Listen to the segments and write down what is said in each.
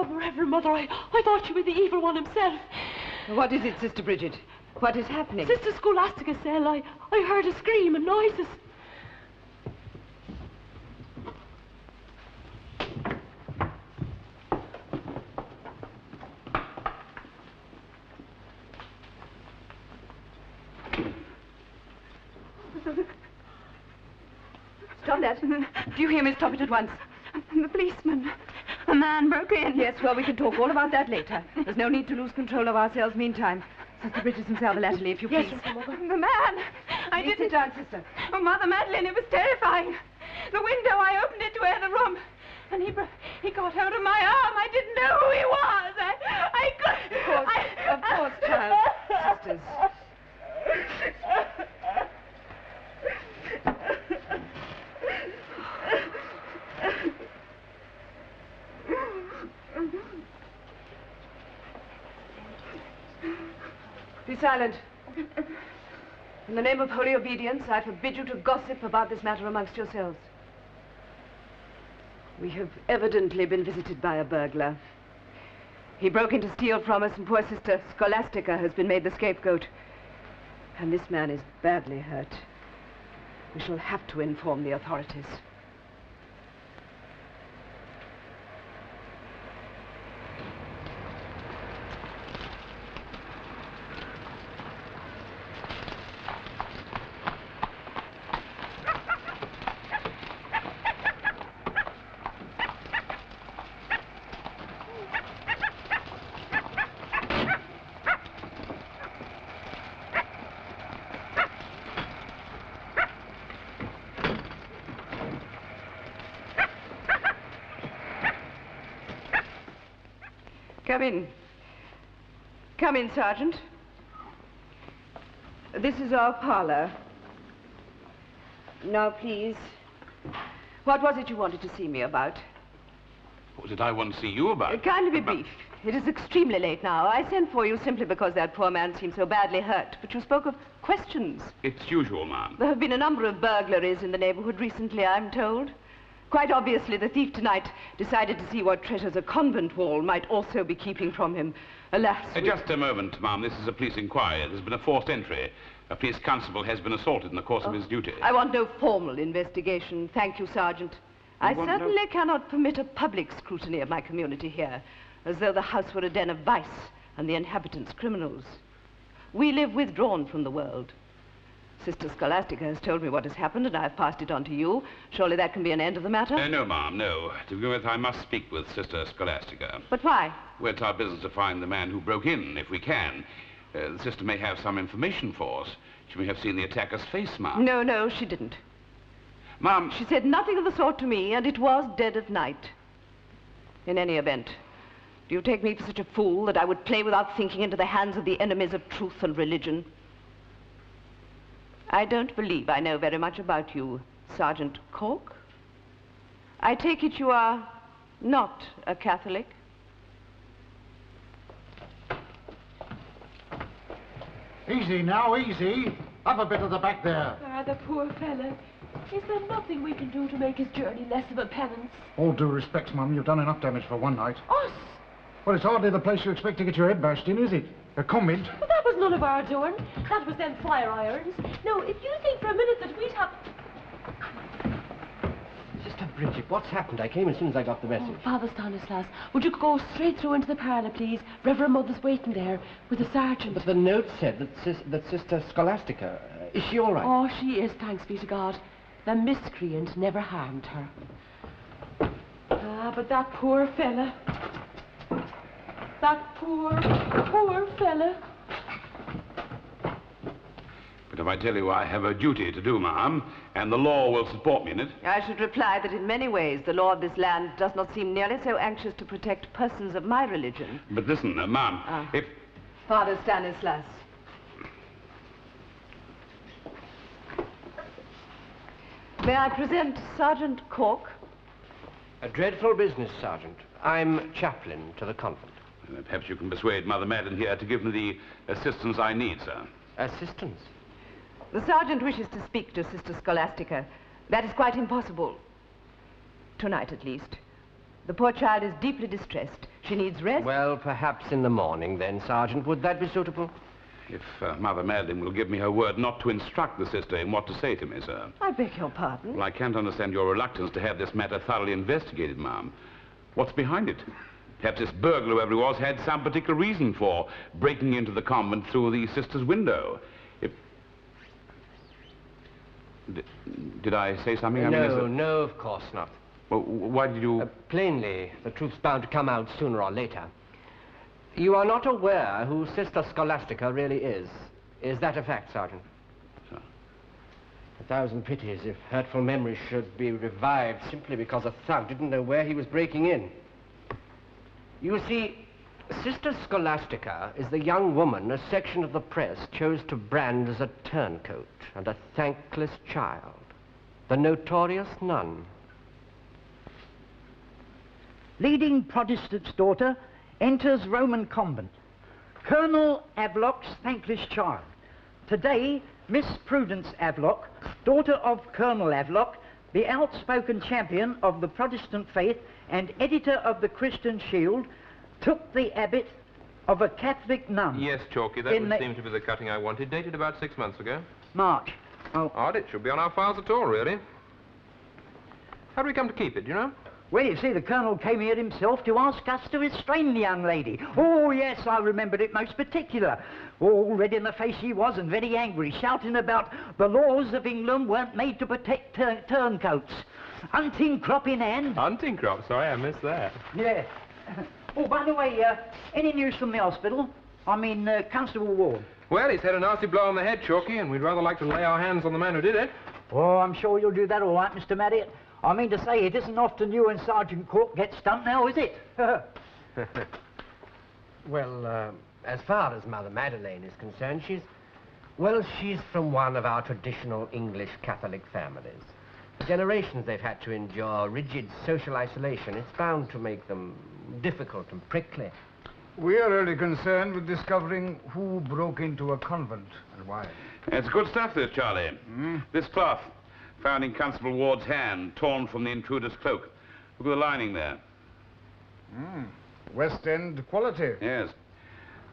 Oh, Reverend Mother, I thought you were the evil one himself. What is it, Sister Bridget? What is happening? Sister Scholastica's cell. I heard a scream and noises. Stop that. Do you hear me? Stop it at once. The policeman. A man broke in. Yes, well, we can talk all about that later. There's no need to lose control of ourselves meantime. Sister Bridget and Salva latterly, if you please. Yes, Mother. The man. I didn't... Sit down, sister. Oh, Mother Madeline, it was terrifying. The window, I opened it to air the room. And he got hold of my arm. I didn't know who he was. I couldn't... Of course, child. Sisters. Be silent. In the name of holy obedience, I forbid you to gossip about this matter amongst yourselves. We have evidently been visited by a burglar. He broke in to steal from us, and poor Sister Scholastica has been made the scapegoat. And this man is badly hurt. We shall have to inform the authorities. Come in. Come in, Sergeant. This is our parlor. Now, please. What was it you wanted to see me about? What did I want to see you about? Kindly be brief. It is extremely late now. I sent for you simply because that poor man seemed so badly hurt. But you spoke of questions. It's usual, ma'am. There have been a number of burglaries in the neighborhood recently, I'm told. Quite obviously, the thief tonight decided to see what treasures a convent wall might also be keeping from him. Alas, Just a moment, ma'am. This is a police inquiry. There's been a forced entry. A police constable has been assaulted in the course of his duty. I want no formal investigation. Thank you, Sergeant. I certainly cannot permit a public scrutiny of my community here, as though the house were a den of vice and the inhabitants criminals. We live withdrawn from the world. Sister Scholastica has told me what has happened, and I've passed it on to you. Surely that can be an end of the matter? No, ma'am, no. To begin with, I must speak with Sister Scholastica. But why? Well, it's our business to find the man who broke in, if we can. The sister may have some information for us. She may have seen the attacker's face, ma'am. No, she didn't. Ma'am... She said nothing of the sort to me, and it was dead of night. In any event, do you take me for such a fool that I would play without thinking into the hands of the enemies of truth and religion? I don't believe I know very much about you, Sergeant Cork. I take it you are not a Catholic? Easy now, easy. Have a bit of the back there. Ah, the poor fella. Is there nothing we can do to make his journey less of a penance? All due respects, Mum, you've done enough damage for one night. Us? Well, it's hardly the place you expect to get your head bashed in, is it? A convent. But that was none of our doing. That was them fire irons. No, if you think for a minute that we'd have... Sister Bridget, what's happened? I came as soon as I got the message. Oh, Father Stanislas, would you go straight through into the parlour, please? Reverend Mother's waiting there with the sergeant. But the note said that Sister Scholastica... is she all right? Oh, she is, thanks be to God. The miscreant never harmed her. Ah, but that poor fella. That poor fella. But if I tell you I have a duty to do, ma'am, and the law will support me in it... I should reply that in many ways the law of this land does not seem nearly so anxious to protect persons of my religion. But listen, ma'am, if... Father Stanislas. May I present Sergeant Cork? A dreadful business, Sergeant. I'm chaplain to the convent. Perhaps you can persuade Mother Madden here to give me the assistance I need, sir. Assistance? The sergeant wishes to speak to Sister Scholastica. That is quite impossible. Tonight, at least. The poor child is deeply distressed. She needs rest. Well, perhaps in the morning then, Sergeant. Would that be suitable? If Mother Madeline will give me her word not to instruct the sister in what to say to me, sir. I beg your pardon. Well, I can't understand your reluctance to have this matter thoroughly investigated, ma'am. What's behind it? Perhaps this burglar, whoever he was, had some particular reason for breaking into the convent through the sister's window. Did I say something? No, of course not. Well, why did you... Plainly, the truth's bound to come out sooner or later. You are not aware who Sister Scholastica really is. Is that a fact, Sergeant? Sir. 1,000 pities if hurtful memories should be revived simply because a thug didn't know where he was breaking in. You see, Sister Scholastica is the young woman a section of the press chose to brand as a turncoat and a thankless child. The notorious nun. Leading Protestant's daughter enters Roman convent. Colonel Havelock's thankless child. Today, Miss Prudence Havelock, daughter of Colonel Havelock, the outspoken champion of the Protestant faith and editor of the Christian Shield, took the habit of a Catholic nun. Yes, Chalky, that would seem to be the cutting I wanted. Dated about 6 months ago. March. Oh. Odd, it should be on our files at all, really. How do we come to keep it, do you know? Well, you see, the Colonel came here himself to ask us to restrain the young lady. Oh, yes, I remembered it most particular. All red in the face she was and very angry, shouting about the laws of England weren't made to protect turncoats. Hunting crop in hand. Hunting crop? Sorry, I missed that. Yeah. Oh, by the way, any news from the hospital? I mean, Constable Ward. Well, he's had a nasty blow on the head, Chalky, and we'd rather like to lay our hands on the man who did it. Oh, I'm sure you'll do that all right, Mr. Marriott. I mean to say, it isn't often you and Sergeant Cork get stumped now, is it? Well, as far as Mother Madeleine is concerned, she's from one of our traditional English Catholic families. The generations they've had to endure rigid social isolation, it's bound to make them difficult and prickly. We are really concerned with discovering who broke into a convent and why. It's good stuff, this, Charlie. This cloth, found in Constable Ward's hand, torn from the intruder's cloak. Look at the lining there. West End quality. Yes.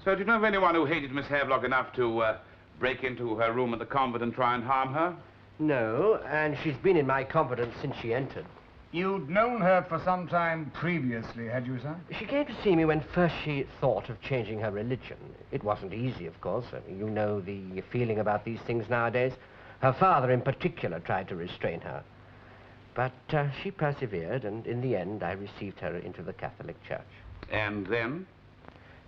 So, do you know of anyone who hated Miss Havelock enough to break into her room at the convent and try and harm her? No, and she's been in my confidence since she entered. You'd known her for some time previously, had you, sir? She came to see me when first she thought of changing her religion. It wasn't easy, of course. You know the feeling about these things nowadays. Her father, in particular, tried to restrain her. But she persevered, and in the end, I received her into the Catholic Church. And then?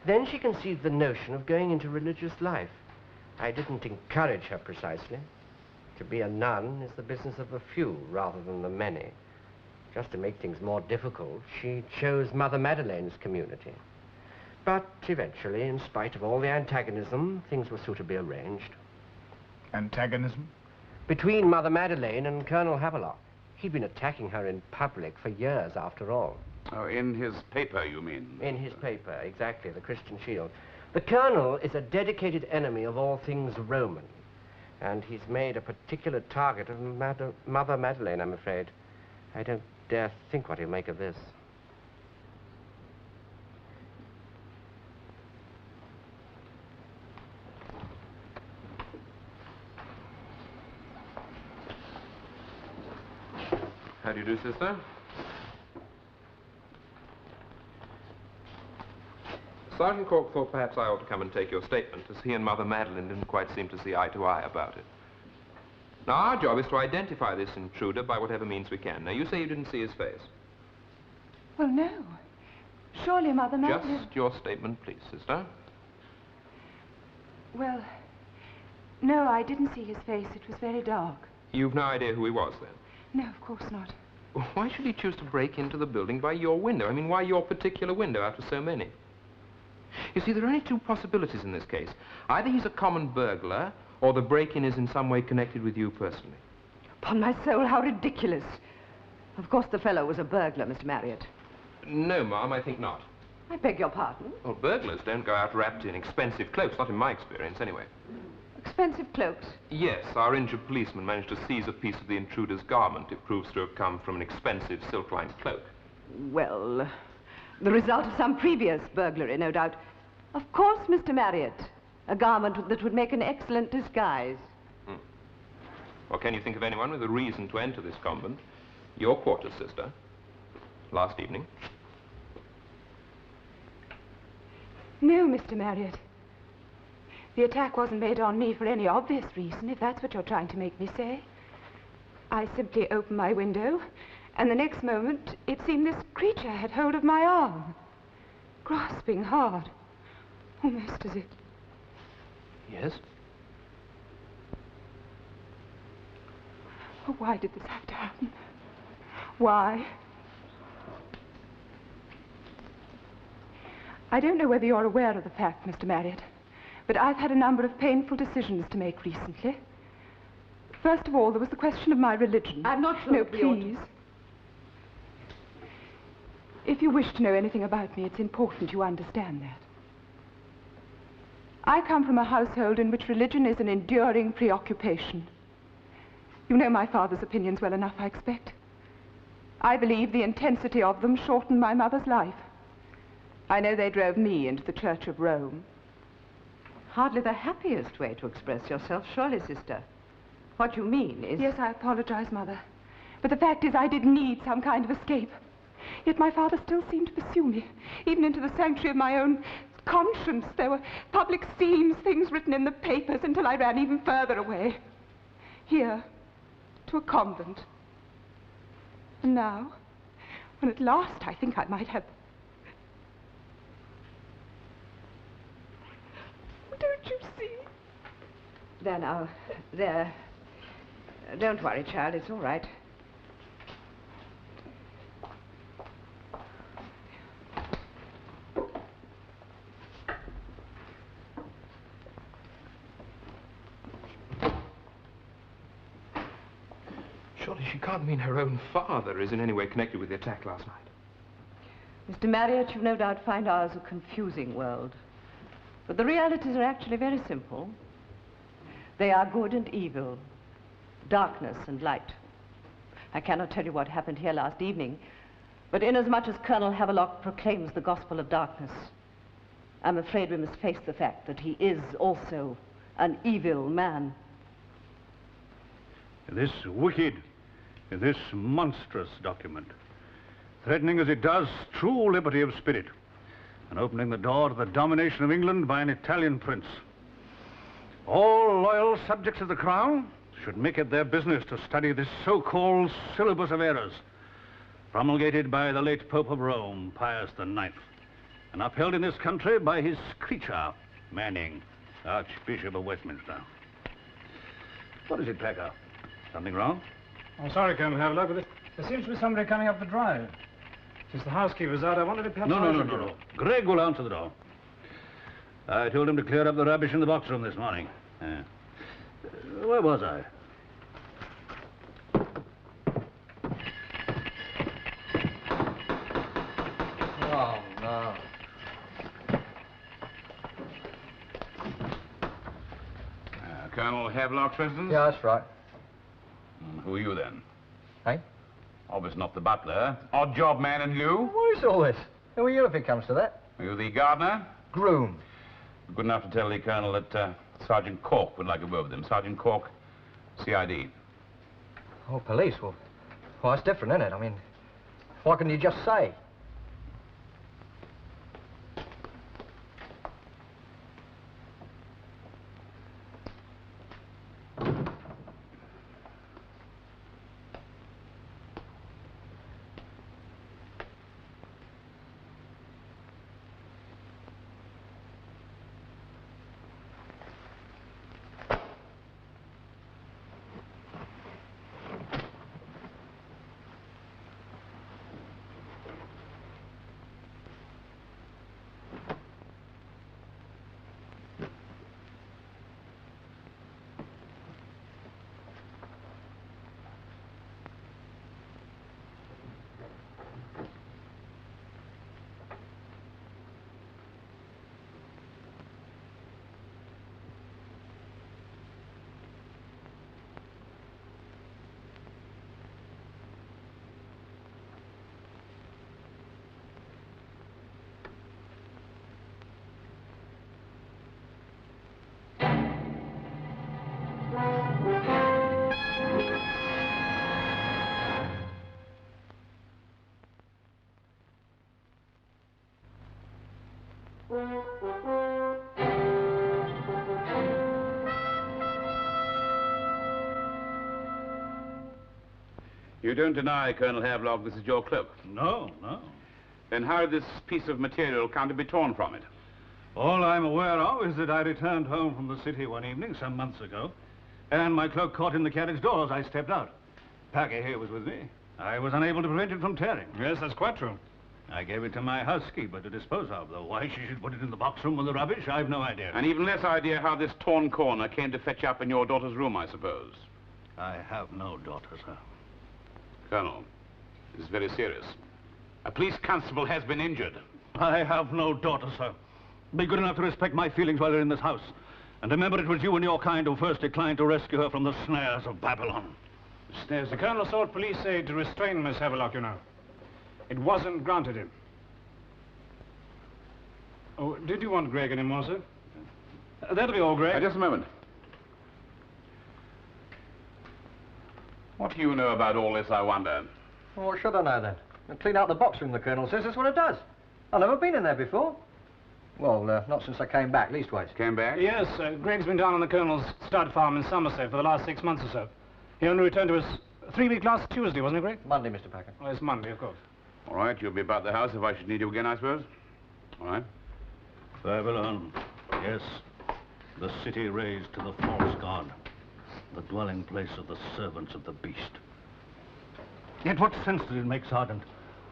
Then she conceived the notion of going into religious life. I didn't encourage her precisely. To be a nun is the business of the few rather than the many. Just to make things more difficult, she chose Mother Madeleine's community. But eventually, in spite of all the antagonism, things were suitably arranged. Antagonism? Between Mother Madeleine and Colonel Havelock. He'd been attacking her in public for years, after all. Oh, in his paper, you mean? In his paper, exactly, the Christian Shield. The Colonel is a dedicated enemy of all things Roman. And he's made a particular target of Mother Madeleine, I'm afraid. I don't dare think what he'll make of this. How do you do, sister? Sergeant Cork thought perhaps I ought to come and take your statement, as he and Mother Madeline didn't quite seem to see eye to eye about it. Now, our job is to identify this intruder by whatever means we can. Now, you say you didn't see his face. Well, no. Surely, Mother Madeline... Just your statement, please, sister. Well, no, I didn't see his face. It was very dark. You've no idea who he was, then? No, of course not. Why should he choose to break into the building by your window? I mean, why your particular window out of so many? You see, there are only two possibilities in this case. Either he's a common burglar, or the break-in is in some way connected with you personally. Upon my soul, how ridiculous. Of course, the fellow was a burglar, Mr. Marriott. No, ma'am, I think not. I beg your pardon? Well, burglars don't go out wrapped in expensive cloaks, not in my experience, anyway. Expensive cloaks? Yes, our injured policeman managed to seize a piece of the intruder's garment. It proves to have come from an expensive silk-lined cloak. Well, The result of some previous burglary, no doubt. Of course, Mr. Marriott. A garment that would make an excellent disguise. Or can you think of anyone with a reason to enter this convent? Your quarter sister, last evening. No, Mr. Marriott. The attack wasn't made on me for any obvious reason, if that's what you're trying to make me say. I simply opened my window, and the next moment, it seemed this creature had hold of my arm, grasping hard, almost as if... Yes? Oh, why did this have to happen? Why? I don't know whether you're aware of the fact, Mr. Marriott, but I've had a number of painful decisions to make recently. First of all, there was the question of my religion. I'm not sure. No, please. If you wish to know anything about me, it's important you understand that. I come from a household in which religion is an enduring preoccupation. You know my father's opinions well enough, I expect. I believe the intensity of them shortened my mother's life. I know they drove me into the Church of Rome. Hardly the happiest way to express yourself, surely, sister. What you mean is... Yes, I apologize, Mother. But the fact is I did need some kind of escape. Yet my father still seemed to pursue me, even into the sanctuary of my own conscience. There were public scenes, things written in the papers, until I ran even further away. Here, to a convent. And now, when at last I think I might have... Don't you see? There now. There. Don't worry, child. It's all right. Surely she can't mean her own father is in any way connected with the attack last night. Mr. Marriott, you no doubt find ours a confusing world. But the realities are actually very simple. They are good and evil, darkness and light. I cannot tell you what happened here last evening, but inasmuch as Colonel Havelock proclaims the gospel of darkness, I'm afraid we must face the fact that he is also an evil man. This wicked, this monstrous document, threatening as it does true liberty of spirit, and opening the door to the domination of England by an Italian prince. All loyal subjects of the crown should make it their business to study this so-called syllabus of errors, promulgated by the late Pope of Rome, Pius IX, and upheld in this country by his creature, Manning, Archbishop of Westminster. What is it, Packer? Something wrong? I'm sorry, Colonel Havelock, but there seems to be somebody coming up the drive. Since the housekeeper's out, I wondered if perhaps... No. Greg will answer the door. I told him to clear up the rubbish in the box room this morning. Where was I? Oh, no. Colonel Havelock's residence? Yeah, that's right. Who are you then? Hey? Obviously not the butler. Odd job man and you? What is all this? Who are you if it comes to that? Are you the gardener? Groom. Good enough to tell the Colonel that Sergeant Cork would like a word with him. Sergeant Cork, CID. Oh, police? Well, that's different, isn't it? I mean, why couldn't you just say? You don't deny, Colonel Havelock, this is your cloak? No, no. Then how did this piece of material come to be torn from it? All I'm aware of is that I returned home from the city one evening some months ago, and my cloak caught in the carriage door as I stepped out. Packer here was with me. I was unable to prevent it from tearing. Yes, that's quite true. I gave it to my housekeeper to dispose of, though why she should put it in the box room with the rubbish, I've no idea. And even less idea how this torn corner came to fetch up in your daughter's room, I suppose. I have no daughter, sir. Colonel, this is very serious. A police constable has been injured. I have no daughter, sir. Be good enough to respect my feelings while you're in this house. And remember, it was you and your kind who first declined to rescue her from the snares of Babylon. Snares. The Colonel sought police aid to restrain Miss Havelock, you know. It wasn't granted him. Oh, did you want Greg anymore, sir? That'll be all, Greg. Just a moment. What do you know about all this, I wonder? Well, what should I know, then? I'll clean out the box room, the Colonel says. That's what it does. I've never been in there before. Well, not since I came back, leastways. Came back? Yes, Greg's been down on the Colonel's stud farm in Somerset for the last 6 months or so. He only returned to us 3 weeks last Tuesday, wasn't it, Greg? Monday, Mr. Packer. Oh, it's Monday, of course. All right, you'll be about the house if I should need you again, I suppose. All right. Babylon, yes. The city raised to the false god. The dwelling place of the servants of the beast. Yet what sense did it make, Sergeant?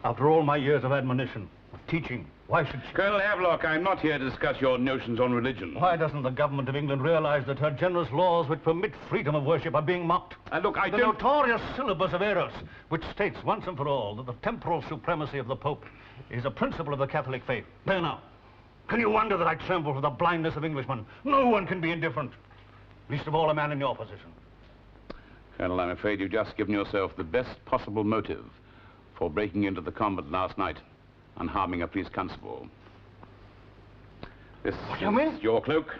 After all my years of admonition, of teaching, why should she... Colonel Havelock, I'm not here to discuss your notions on religion. Why doesn't the government of England realize that her generous laws which permit freedom of worship are being mocked? And look, The notorious syllabus of Eros, which states once and for all that the temporal supremacy of the Pope is a principle of the Catholic faith. There now. Can you wonder that I tremble for the blindness of Englishmen? No one can be indifferent. Least of all a man in your position. Colonel, I'm afraid you've just given yourself the best possible motive for breaking into the convent last night and harming a police constable. This is your cloak.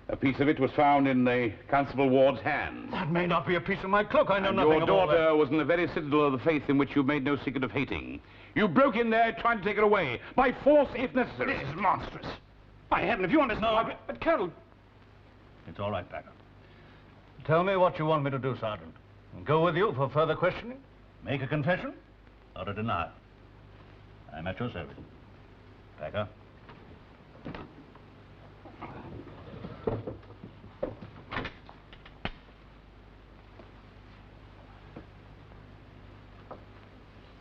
A piece of it was found in the Constable Ward's hand. That may not be a piece of my cloak. I know And nothing your of all that. daughter was in the very citadel of the faith in which you made no secret of hating. You broke in there trying to take it away, by force if necessary. This is monstrous. By heaven, if you understand... No. But, Colonel... It's all right, Packer. Tell me what you want me to do, Sergeant. Go with you for further questioning? Make a confession? Or a denial? I'm at your service. Packer.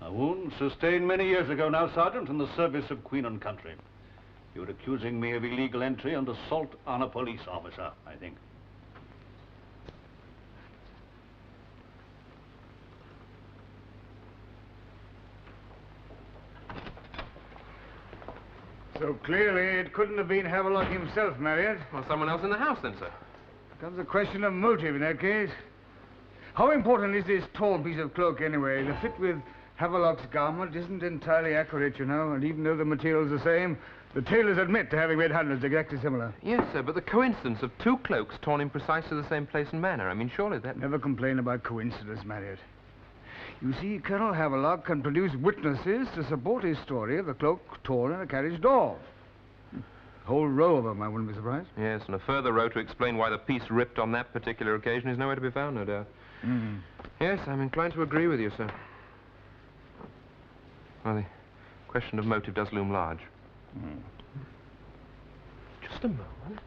A wound sustained many years ago now, Sergeant, in the service of Queen and country. You're accusing me of illegal entry and assault on a police officer, I think. So clearly it couldn't have been Havelock himself, Marriott. Well, someone else in the house then, sir. Comes a question of motive in that case. How important is this torn piece of cloak anyway? The fit with Havelock's garment isn't entirely accurate, you know, and even though the material's the same, the tailors admit to having made hundreds exactly similar. Yes, sir, but the coincidence of two cloaks torn in precisely the same place and manner, I mean, surely that... Never complain about coincidence, Marriott. You see, Colonel Havelock can produce witnesses to support his story of the cloak torn in a carriage door. A whole row of them, I wouldn't be surprised. Yes, and a further row to explain why the piece ripped on that particular occasion is nowhere to be found, no doubt. Mm. Yes, I'm inclined to agree with you, sir. Well, the question of motive does loom large. Mm. Just a moment.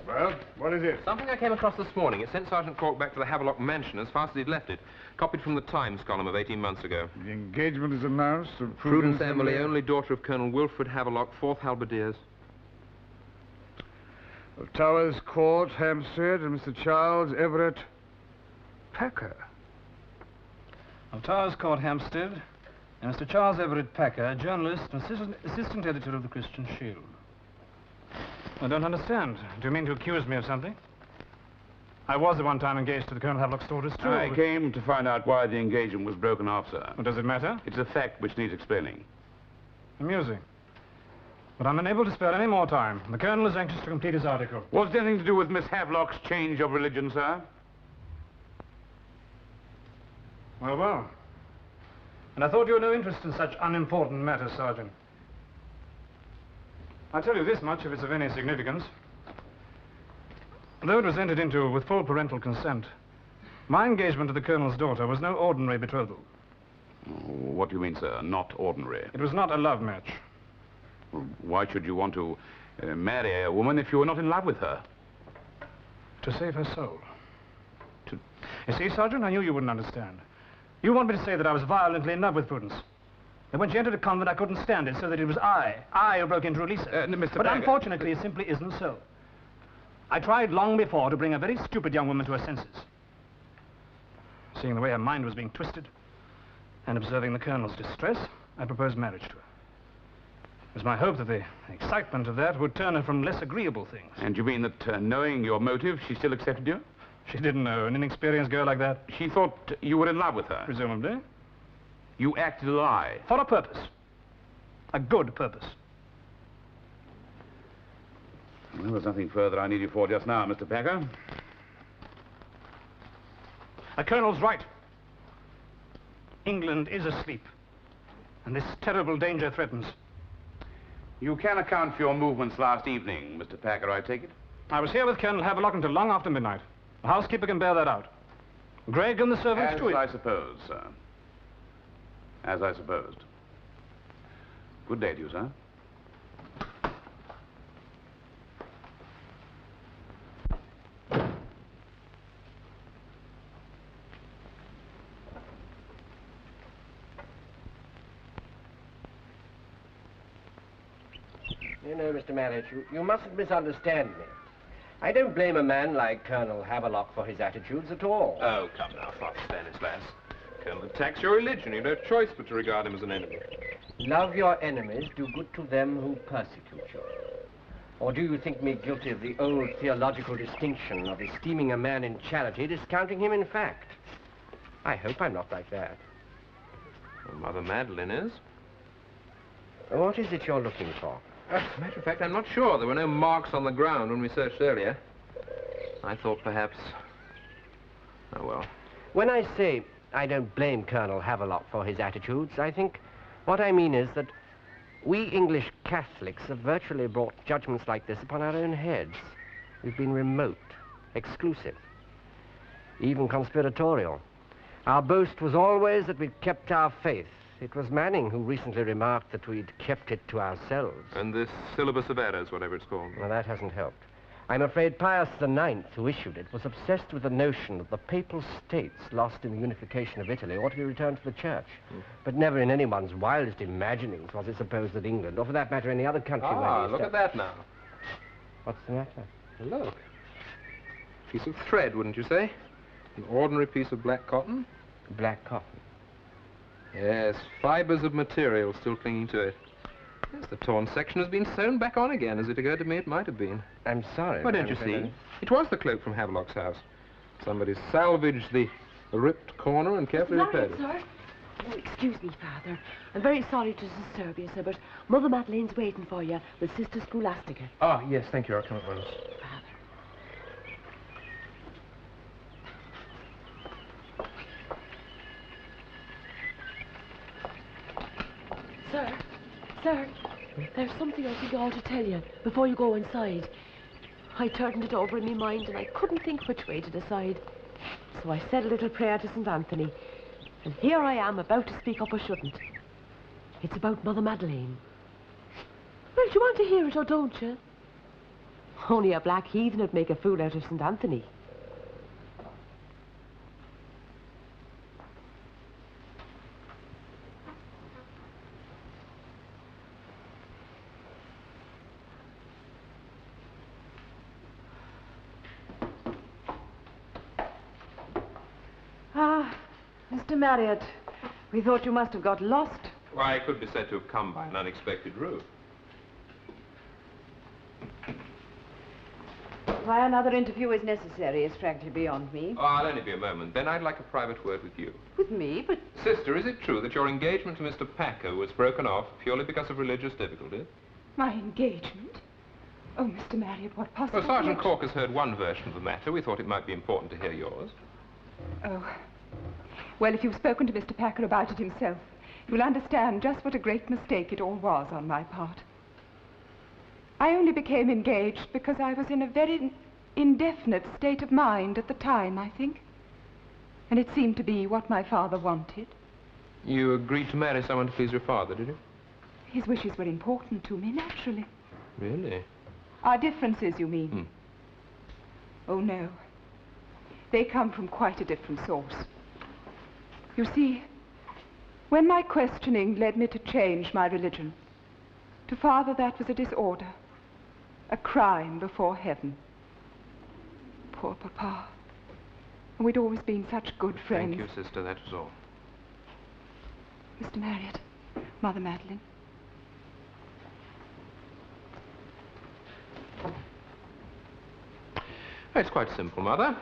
Well, what is it? Something I came across this morning. It sent Sergeant Cork back to the Havelock mansion as fast as he'd left it. Copied from the Times column of 18 months ago. The engagement is announced of Prudence Emily, only daughter of Colonel Wilfred Havelock, 4th Halberdiers. Of Towers Court, Hampstead, and Mr. Charles Everett Packer. Of Towers Court, Hampstead, and Mr. Charles Everett Packer, journalist and assistant editor of the Christian Shield. I don't understand. Do you mean to accuse me of something? I was at one time engaged to the Colonel Havelock's daughter, too. I came to find out why the engagement was broken off, sir. Well, does it matter? It's a fact which needs explaining. Amusing. But I'm unable to spare any more time. The Colonel is anxious to complete his article. Was it anything to do with Miss Havelock's change of religion, sir? Well, well. And I thought you had no interest in such unimportant matters, Sergeant. I'll tell you this much, if it's of any significance. Though it was entered into with full parental consent, my engagement to the Colonel's daughter was no ordinary betrothal. What do you mean, sir? Not ordinary? It was not a love match. Why should you want to marry a woman if you were not in love with her? To save her soul. You see, Sergeant, I knew you wouldn't understand. You want me to say that I was violently in love with Prudence. And when she entered a convent, I couldn't stand it, so that it was I who broke in to release her. Mr. But Bagger, unfortunately, it simply isn't so. I tried long before to bring a very stupid young woman to her senses. Seeing the way her mind was being twisted, and observing the Colonel's distress, I proposed marriage to her. It was my hope that the excitement of that would turn her from less agreeable things. And you mean that, knowing your motive, she still accepted you? She didn't know. An inexperienced girl like that. She thought you were in love with her? Presumably. You acted a lie? For a purpose. A good purpose. Well, there's nothing further I need you for just now, Mr. Packer. The Colonel's right. England is asleep. And this terrible danger threatens. You can account for your movements last evening, Mr. Packer, I take it? I was here with Colonel Havelock until long after midnight. The housekeeper can bear that out. Greg and the servants too. As I suppose, sir. As I supposed. Good day to you, sir. You know, Mr. Marriott, you mustn't misunderstand me. I don't blame a man like Colonel Havelock for his attitudes at all. Oh, come now, Father Stanislas. Colonel attacks your religion. You've no choice but to regard him as an enemy. Love your enemies, do good to them who persecute you. Or do you think me guilty of the old theological distinction of esteeming a man in charity, discounting him in fact? I hope I'm not like that. Well, Mother Madeleine is. What is it you're looking for? As a matter of fact, I'm not sure. There were no marks on the ground when we searched earlier. I thought perhaps... Oh, well. When I say I don't blame Colonel Havelock for his attitudes, I think what I mean is that we English Catholics have virtually brought judgments like this upon our own heads. We've been remote, exclusive, even conspiratorial. Our boast was always that we'd kept our faith. It was Manning who recently remarked that we'd kept it to ourselves. And this syllabus of errors, whatever it's called. Well, that hasn't helped. I'm afraid Pius IX, who issued it, was obsessed with the notion that the Papal States, lost in the unification of Italy, ought to be returned to the Church. But never in anyone's wildest imaginings was it supposed that England, or for that matter any other country... Look at that now. What's the matter? Look. Piece of thread, wouldn't you say? An ordinary piece of black cotton? Black cotton. Yes, fibers of material still clinging to it. Yes, the torn section has been sewn back on again, as it occurred to me it might have been. I'm sorry. Why, don't you see? It was the cloak from Havelock's house. Somebody salvaged the ripped corner and carefully repaired it. Sir? Oh, excuse me, Father. I'm very sorry to disturb you, sir, but Mother Madeleine's waiting for you with Sister Scholastica. Ah, yes, thank you. I'll come at once. Sir, there's something I think I ought to tell you before you go inside. I turned it over in my mind and I couldn't think which way to decide. So I said a little prayer to St. Anthony. And here I am about to speak up I shouldn't. It's about Mother Madeleine. Well, do you want to hear it or don't you? Only a black heathen would make a fool out of St. Anthony. Mr. Marriott, we thought you must have got lost. Why, it could be said to have come by an unexpected route. Why another interview is necessary is frankly beyond me. Oh, I'll only be a moment. Then I'd like a private word with you. With me? But... Sister, is it true that your engagement to Mr. Packer was broken off purely because of religious difficulties? My engagement? Oh, Mr. Marriott, what possible... Well, Sergeant Cork has heard one version of the matter. We thought it might be important to hear yours. Oh. Well, if you've spoken to Mr. Packer about it himself, You'll understand just what a great mistake it all was on my part. I only became engaged because I was in a very indefinite state of mind at the time, I think. And it seemed to be what my father wanted. You agreed to marry someone to please your father, did you? His wishes were important to me, naturally. Really? Our differences, you mean? Oh, no. They come from quite a different source. You see, when my questioning led me to change my religion, to Father that was a disorder, a crime before heaven. Poor Papa. And we'd always been such good friends. Thank you, sister, that was all. Mr. Marriott, Mother Madeline. It's quite simple, Mother.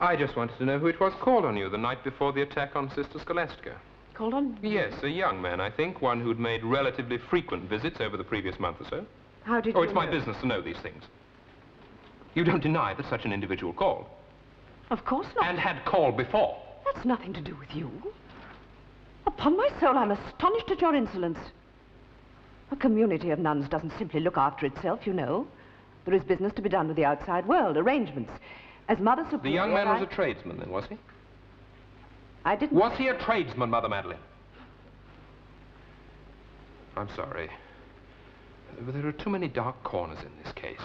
I just wanted to know who it was called on you the night before the attack on Sister Scholastica. Called on? Yes, a young man, I think. One who'd made relatively frequent visits over the previous month or so. How did you Oh, it's my know? business to know these things. You don't deny that such an individual called. Of course not. And had called before. That's nothing to do with you. Upon my soul, I'm astonished at your insolence. A community of nuns doesn't simply look after itself, you know. There is business to be done with the outside world, arrangements. As Mother Superior... The young man was a tradesman, then, was he? I didn't... Was he a tradesman, Mother Madeline? I'm sorry. But there are too many dark corners in this case.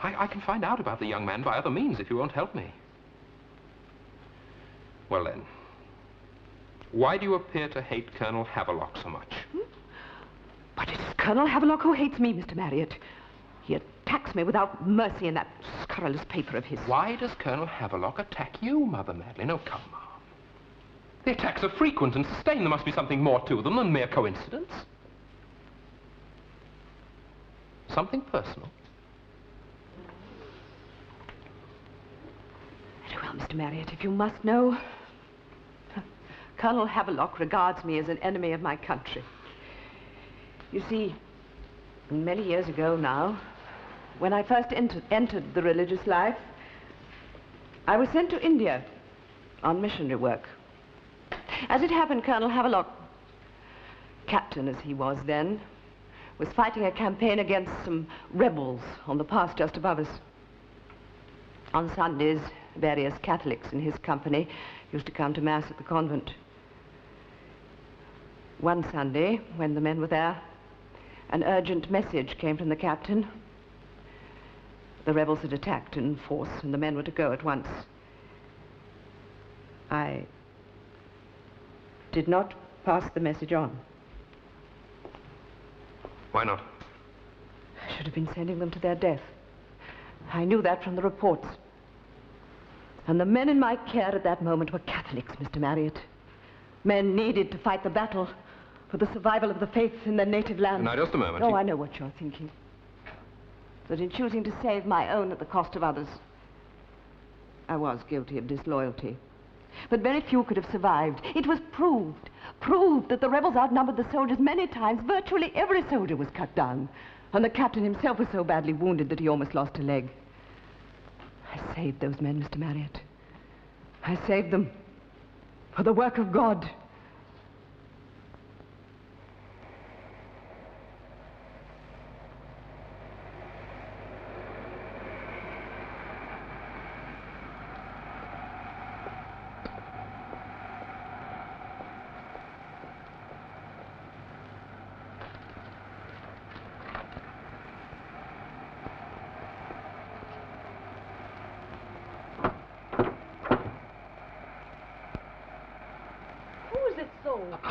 I can find out about the young man by other means if you won't help me. Well, then. Why do you appear to hate Colonel Havelock so much? But it's Colonel Havelock who hates me, Mr. Marriott. He attacks me without mercy in that scurrilous paper of his. Why does Colonel Havelock attack you, Mother Madeline? Oh, come on. The attacks are frequent and sustained. There must be something more to them than mere coincidence. Something personal. Very well, Mr. Marriott, if you must know, Colonel Havelock regards me as an enemy of my country. You see, many years ago now, when I first entered the religious life, I was sent to India on missionary work. As it happened, Colonel Havelock, captain as he was then, was fighting a campaign against some rebels on the pass just above us. On Sundays, various Catholics in his company used to come to Mass at the convent. One Sunday, when the men were there, an urgent message came from the captain. The rebels had attacked in force, and the men were to go at once. I did not pass the message on. Why not? I should have been sending them to their death. I knew that from the reports. And the men in my care at that moment were Catholics, Mr. Marriott. Men needed to fight the battle for the survival of the faith in their native land. Now, just a moment. Oh, I know what you're thinking. That in choosing to save my own at the cost of others, I was guilty of disloyalty. But very few could have survived. It was proved that the rebels outnumbered the soldiers many times. Virtually every soldier was cut down. And the captain himself was so badly wounded that he almost lost a leg. I saved those men, Mr. Marriott. I saved them for the work of God.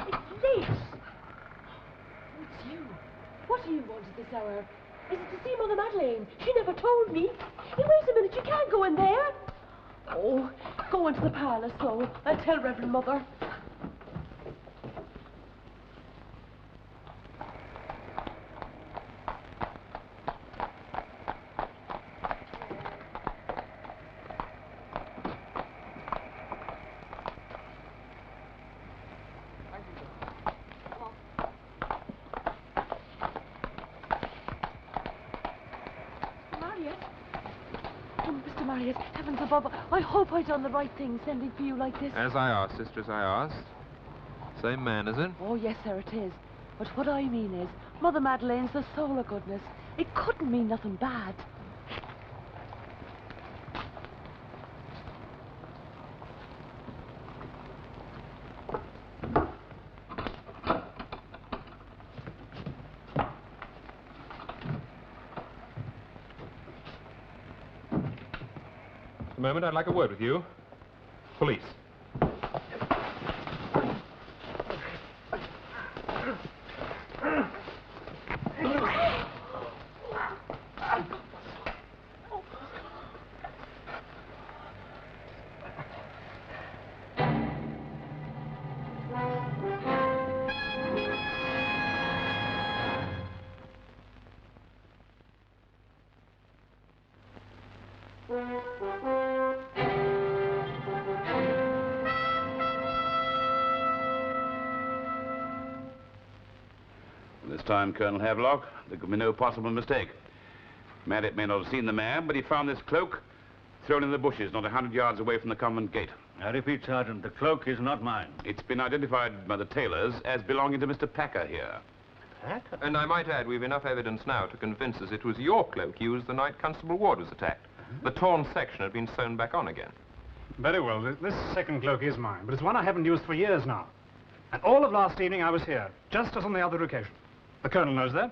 It's late. Oh, it's you. What do you want at this hour? Is it to see Mother Madeleine? She never told me. Hey, wait a minute, you can't go in there. Oh, go into the parlour, so. I'll tell Reverend Mother. Heavens above, I hope I've done the right thing sending for you like this. As I asked, sister, as I asked. same man, is it? Oh, yes, sir, it is. But what I mean is, Mother Madeleine's the soul of goodness. It couldn't mean nothing bad. A moment, I'd like a word with you. Police. This time, Colonel Havelock, there could be no possible mistake. Marriott may not have seen the man, but he found this cloak thrown in the bushes not 100 yards away from the convent gate. I repeat, Sergeant, the cloak is not mine. It's been identified by the tailors as belonging to Mr. Packer here. Packer? And I might add, we've enough evidence now to convince us it was your cloak used the night Constable Ward was attacked. The torn section had been sewn back on again. Very well. This second cloak is mine, but it's one I haven't used for years now. And all of last evening I was here, just as on the other occasion. The Colonel knows that.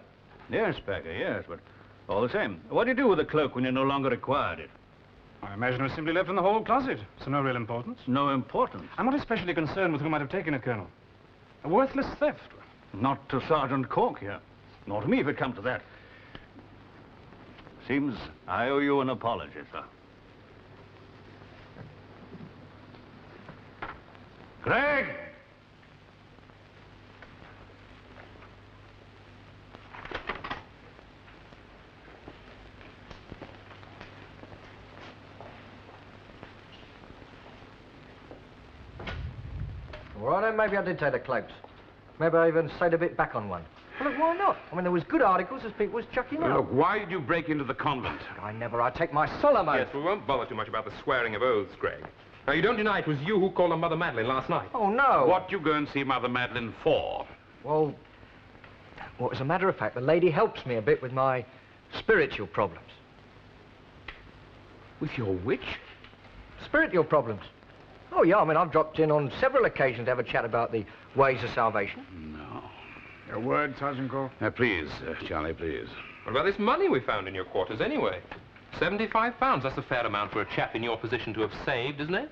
Yes, Packer, yes, but all the same, what do you do with the cloak when you no longer required it? I imagine it was simply left in the hall closet, so no real importance. No importance? I'm not especially concerned with who might have taken it, Colonel. A worthless theft. Not to Sergeant Cork here. Nor to me, if it comes to that. Seems I owe you an apology, sir. Greg! All right, maybe I did take the cloaks. Maybe I even stayed a bit back on one. Well, look, why not? I mean, there was good articles as people was chucking out. Look, why did you break into the convent? I take my solemn oath. Yes, we won't bother too much about the swearing of oaths, Greg. Now, you don't deny it was you who called on Mother Madeline last night? Oh, no. What you go and see Mother Madeline for? Well, as a matter of fact, the lady helps me a bit with my spiritual problems. With your witch? Spiritual problems. Oh, yeah, I mean, I've dropped in on several occasions to have a chat about the ways of salvation. No. A word, Sergeant Cork? Please, Charlie, please. What about this money we found in your quarters, anyway? £75. That's a fair amount for a chap in your position to have saved, isn't it?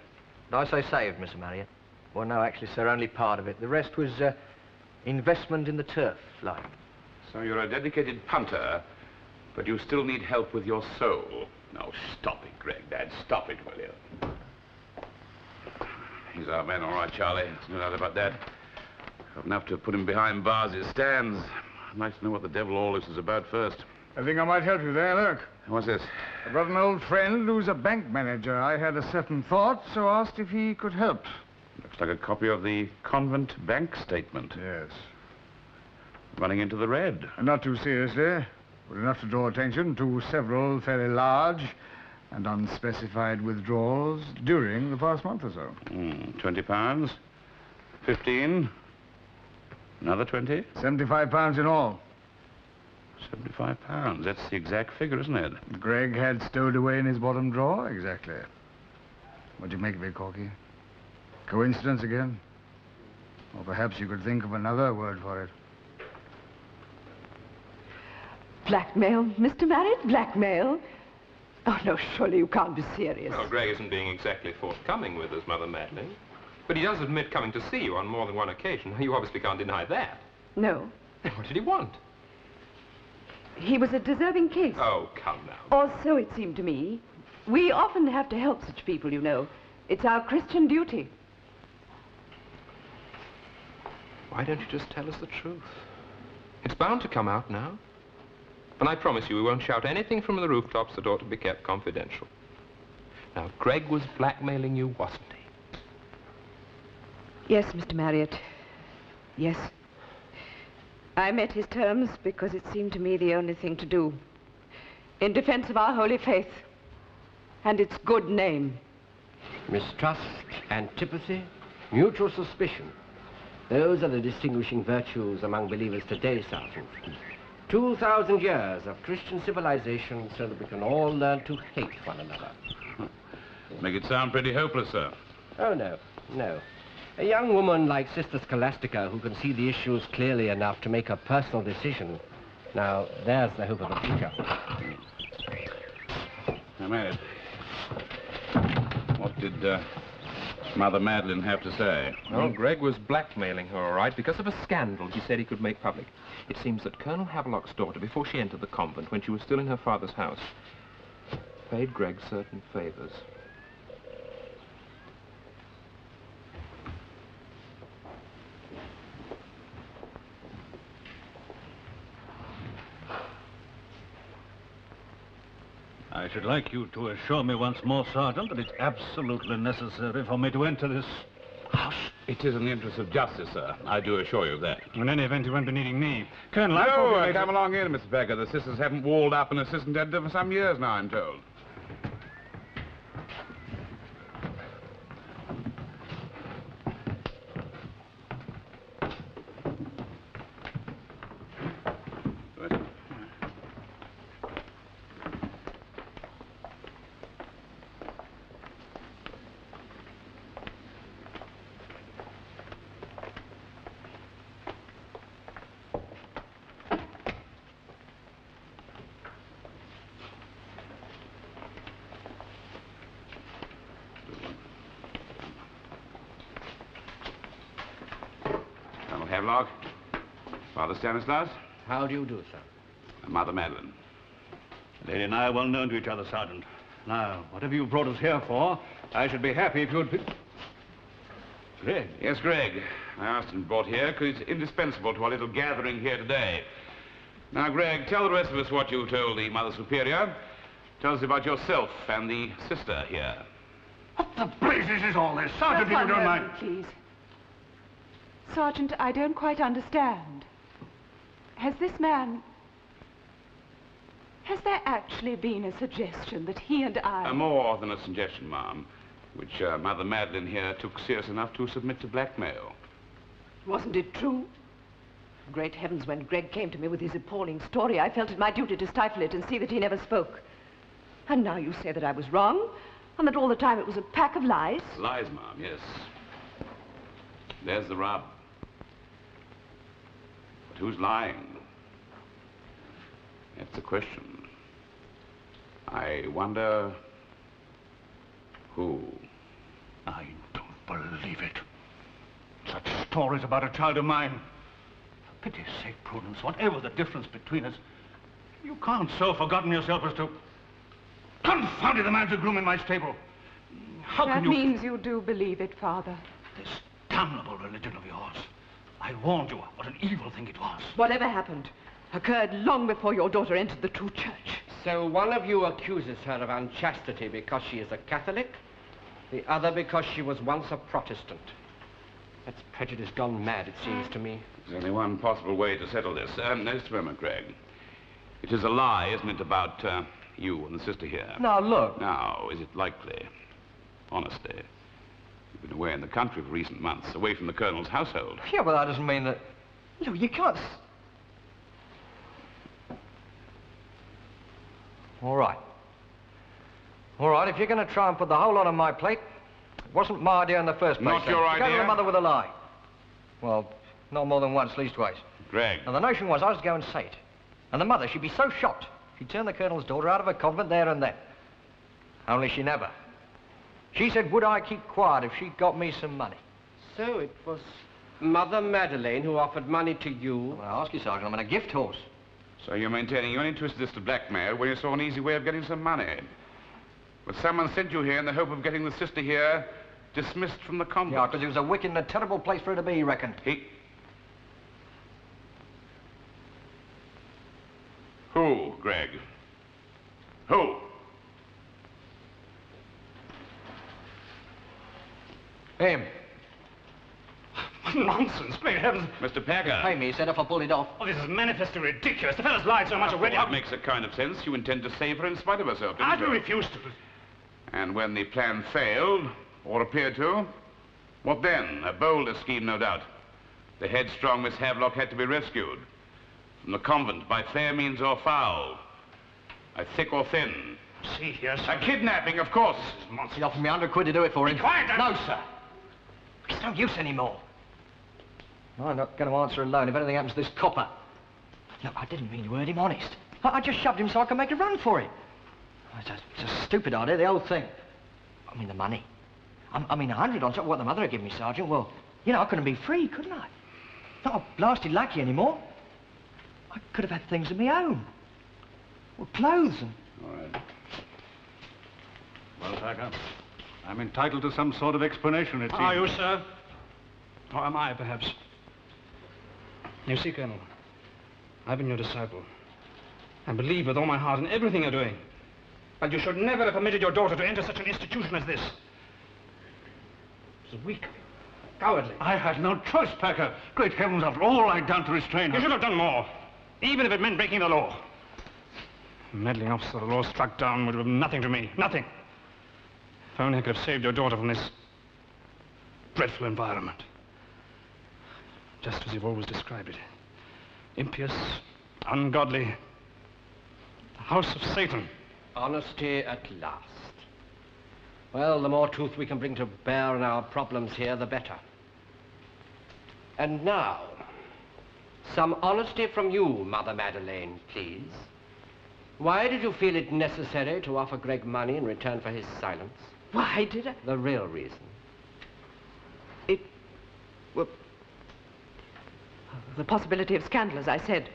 I say saved, Mr. Marriott. Well, no, actually, sir, only part of it. The rest was investment in the turf line. So you're a dedicated punter, but you still need help with your soul. No, stop it, Greg, Dad. Stop it, will you? He's our man, all right, Charlie. There's no doubt about that. I've enough to put him behind bars as it stands. I'd like to know what the devil all this is about first. I think I might help you there, look. What's this? I've got an old friend who's a bank manager. I had a certain thought, so asked if he could help. Looks like a copy of the convent bank statement. Yes. Running into the red. Not too seriously, but enough to draw attention to several fairly large and unspecified withdrawals during the past month or so. £20, 15, another 20? £75 in all. £75. That's the exact figure, isn't it? Greg had stowed away in his bottom drawer, exactly. What'd you make of it, Corky? Coincidence again? Or perhaps you could think of another word for it. Blackmail, Mr. Marriott? Blackmail? Oh, no, surely you can't be serious. Well, Greg isn't being exactly forthcoming with us, Mother Madeline. But he does admit coming to see you on more than one occasion. You obviously can't deny that. No. What did he want? He was a deserving case. Oh, come now. Or so it seemed to me. We often have to help such people, you know. It's our Christian duty. Why don't you just tell us the truth? It's bound to come out now. And I promise you we won't shout anything from the rooftops that ought to be kept confidential. Now, Greg was blackmailing you, wasn't he? Yes, Mr. Marriott. Yes. I met his terms because it seemed to me the only thing to do. In defense of our holy faith and its good name. Mistrust, antipathy, mutual suspicion. Those are the distinguishing virtues among believers today, Sergeant. 2,000 years of Christian civilization so that we can all learn to hate one another. Make it sound pretty hopeless, sir. Oh, no, no. A young woman like Sister Scholastica who can see the issues clearly enough to make a personal decision. Now, there's the hope of the future. I made it. What did Mother Madeline have to say? Well, Greg was blackmailing her, all right, because of a scandal he said he could make public. It seems that Colonel Havelock's daughter, before she entered the convent, when she was still in her father's house, paid Greg certain favors. I should like you to assure me once more, Sergeant, that it's absolutely necessary for me to enter this house. It is in the interest of justice, sir. I do assure you of that. In any event, you won't be needing me. Colonel, No, come along in, Mr. Becker. The sisters haven't walled up an assistant editor for some years now, I'm told. Havelock, Father Stanislaus. How do you do, sir? Mother Madeline. The lady and I are well known to each other, Sergeant. Now, whatever you brought us here for, I should be happy if you'd... Greg? Yes, Greg. I asked him brought here because it's indispensable to our little gathering here today. Now, Greg, tell the rest of us what you told the Mother Superior. Tell us about yourself and the sister here. What the blazes is all this? Sergeant, if you don't mind. Please. Sergeant, I don't quite understand. Has this man... Has there actually been a suggestion that he and I... More than a suggestion, ma'am, which Mother Madeline here took serious enough to submit to blackmail. Wasn't it true? Great heavens, when Greg came to me with his appalling story, I felt it my duty to stifle it and see that he never spoke. And now you say that I was wrong, and that all the time it was a pack of lies? Lies, ma'am, yes. There's the rub. But who's lying? That's the question. I wonder who. I don't believe it. Such stories about a child of mine. For pity's sake, Prudence, whatever the difference between us, you can't so forgotten yourself as to... Confounded, the man's a groom in my stable. How can you... That means you do believe it, Father. This damnable religion of yours. I warned you what an evil thing it was. Whatever happened occurred long before your daughter entered the true church. So one of you accuses her of unchastity because she is a Catholic, the other because she was once a Protestant. That's prejudice gone mad, it seems to me. There's only one possible way to settle this. Just a moment, Greg. It is a lie, isn't it, about you and the sister here? Now, look. Now, is it likely? Honestly. You've been away in the country for recent months, away from the Colonel's household. Yeah, but that doesn't mean that... Look, you can't... All right. All right, if you're going to try and put the whole lot on my plate, it wasn't my idea in the first place. Not your idea? Go to the mother with a lie. Well, not more than once, leastways. Greg. Now, the notion was I was to go and say it. And the mother, she'd be so shocked, she'd turn the Colonel's daughter out of her convent there and then. Only she never. She said, would I keep quiet if she got me some money? So it was Mother Madeleine who offered money to you? Well, I ask you, Sergeant, I'm in a gift horse. So you're maintaining you only twisted this to blackmail when you saw an easy way of getting some money. But someone sent you here in the hope of getting the sister here dismissed from the convent. Yeah, because it was a wicked and a terrible place for her to be, he reckoned. Who, Greg? Who? Him. Nonsense, great heavens. Mr. Packer. Pay me, he said, if I pull it off. Oh, this is manifestly ridiculous. The fellow's lied so much already. That makes a kind of sense. You intend to save her in spite of herself, didn't you? I refuse to. And when the plan failed, or appeared to, what then? A bolder scheme, no doubt. The headstrong Miss Havelock had to be rescued from the convent by fair means or foul, by thick or thin. See here, sir. A kidnapping, of course. He offered me 100 quid to do it for him. Be quiet, No, sir. It's no use anymore. I'm not going to answer alone if anything happens to this copper. No, I didn't mean to hurt him, honest. I just shoved him so I could make a run for it. It's a stupid idea, the whole thing. I mean, the money. I mean, 100 on top of what the mother had given me, Sergeant. Well, you know, I couldn't be free, couldn't I? Not a blasted lucky anymore. I could have had things of my own. Well, clothes and... All right. Well, Packer, I'm entitled to some sort of explanation, it seems. Are you, sir? Or am I, perhaps? You see, Colonel, I've been your disciple. I believe with all my heart in everything you're doing. But you should never have permitted your daughter to enter such an institution as this. It's weak, cowardly. I had no choice, Packer. Great heavens, after all I'd done to restrain her. You should have done more, even if it meant breaking the law. A meddling officer of the law struck down would have been nothing to me, nothing. If only I could have saved your daughter from this dreadful environment. Just as you've always described it. Impious, ungodly, the house of Satan. Honesty at last. Well, the more truth we can bring to bear on our problems here, the better. And now, some honesty from you, Mother Madeleine, please. Why did you feel it necessary to offer Greg money in return for his silence? Why did I? The real reason. Well, the possibility of scandal, as I said.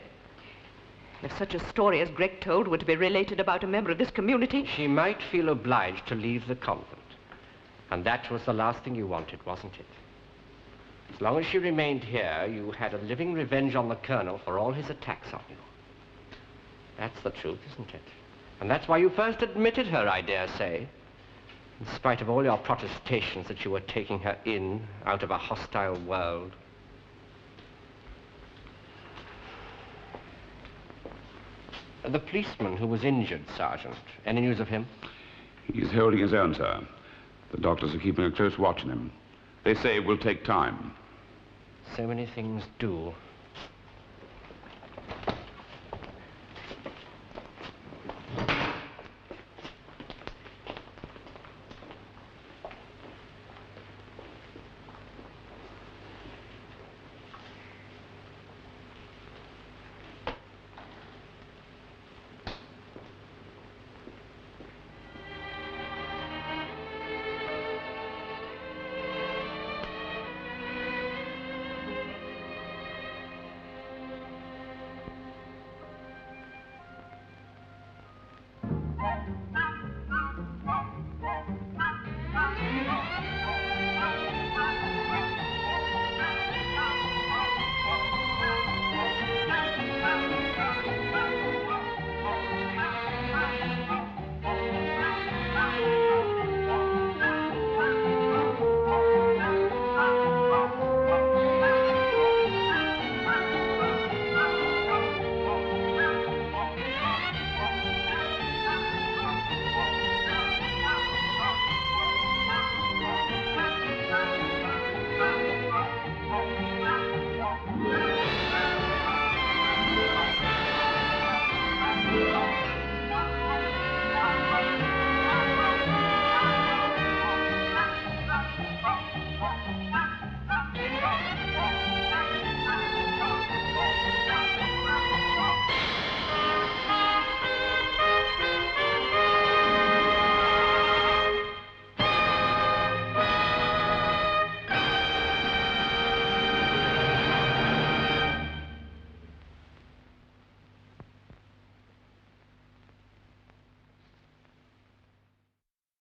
If such a story as Greg told were to be related about a member of this community... She might feel obliged to leave the convent. And that was the last thing you wanted, wasn't it? As long as she remained here, you had a living revenge on the Colonel for all his attacks on you. That's the truth, isn't it? And that's why you first admitted her, I dare say. In spite of all your protestations that you were taking her in, out of a hostile world. The policeman who was injured, Sergeant. Any news of him? He's holding his own, sir. The doctors are keeping a close watch on him. They say it will take time. So many things do.